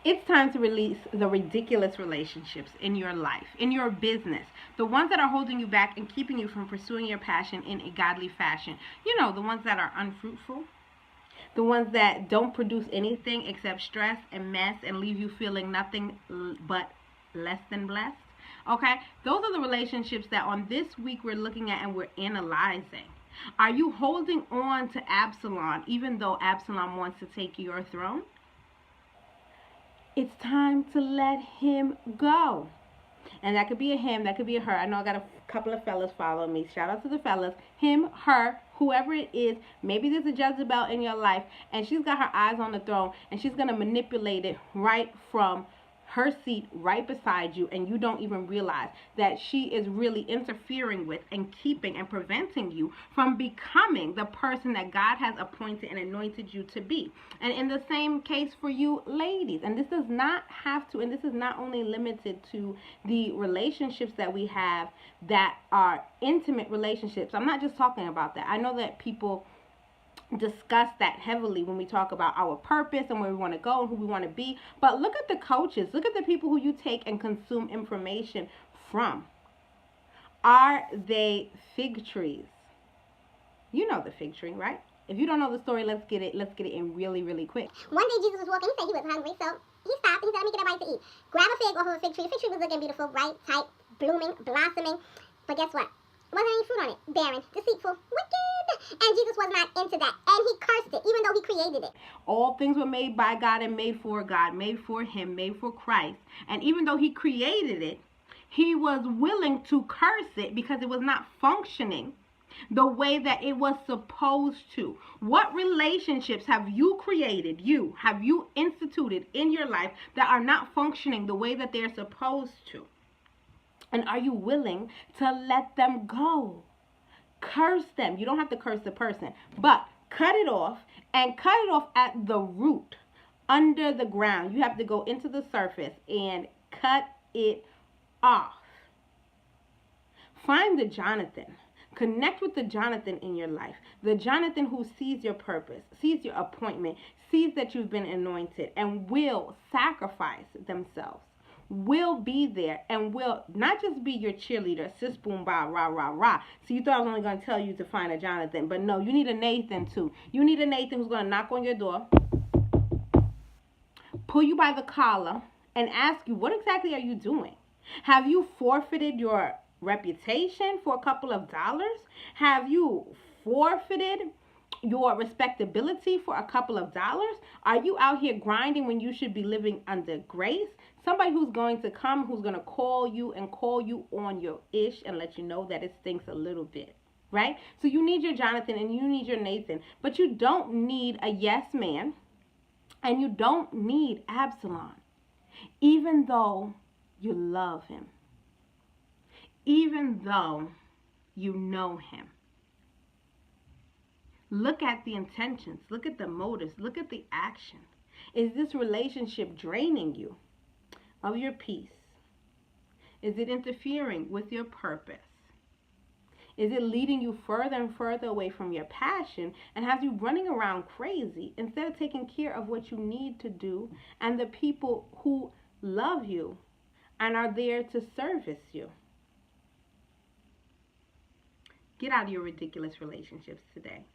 It's time to release the ridiculous relationships in your life, in your business, the ones that are holding you back and keeping you from pursuing your passion in a godly fashion. You know, the ones that are unfruitful, the ones that don't produce anything except stress and mess and leave you feeling nothing but less than blessed. Okay? Those are the relationships that on this week we're looking at and we're analyzing. Are you holding on to Absalom even though Absalom wants to take your throne? It's time to let him go. And that could be a him, that could be a her. I know I got a couple of fellas following me. Shout out to the fellas. Him, her, whoever it is. Maybe there's a Jezebel in your life and she's got her eyes on the throne and she's going to manipulate it right from her seat right beside you, and you don't even realize that she is really interfering with and keeping and preventing you from becoming the person that God has appointed and anointed you to be. And in the same case for you ladies, and this does not have to, and this is not only limited to the relationships that we have that are intimate relationships. I'm not just talking about that. I know that people discuss that heavily when we talk about our purpose and where we want to go and who we want to be. But look at the coaches. Look at the people who you take and consume information from. Are they fig trees? You know the fig tree, right? If you don't know the story, let's get it in really, really quick. One day Jesus was walking. He said he was hungry, so he stopped and he said, "Let me get a bite to eat." Grab a fig off of a fig tree. The fig tree was looking beautiful, bright, tight, blooming, blossoming. But guess what? Wasn't any fruit on it. Barren, deceitful, wicked. And Jesus was not into that. And he cursed it, even though he created it. All things were made by God and made for God, made for him, made for Christ. And even though he created it, he was willing to curse it because it was not functioning the way that it was supposed to. What relationships have you created, have you instituted in your life that are not functioning the way that they're supposed to? And are you willing to let them go? Curse them. You don't have to curse the person, but cut it off, and cut it off at the root, under the ground. You have to go into the surface and cut it off. Find the Jonathan. Connect with the Jonathan in your life. The Jonathan who sees your purpose, sees your appointment, sees that you've been anointed, and will sacrifice themselves. Will be there and will not just be your cheerleader, sis boom ba rah rah rah. So you thought I was only going to tell you to find a Jonathan, but no, you need a Nathan too. You need a Nathan who's going to knock on your door, pull you by the collar, and ask you, what exactly are you doing? Have you forfeited your reputation for a couple of dollars? Have you forfeited your respectability for a couple of dollars? Are you out here grinding when you should be living under grace? Somebody who's going to come, who's going to call you and call you on your ish and let you know that it stinks a little bit, right? So you need your Jonathan and you need your Nathan, but you don't need a yes man and you don't need Absalom, even though you love him, even though you know him. Look at the intentions. Look at the motives. Look at the action. Is this relationship draining you of your peace? Is it interfering with your purpose? Is it leading you further and further away from your passion and has you running around crazy instead of taking care of what you need to do and the people who love you and are there to service you? Get out of your ridiculous relationships today.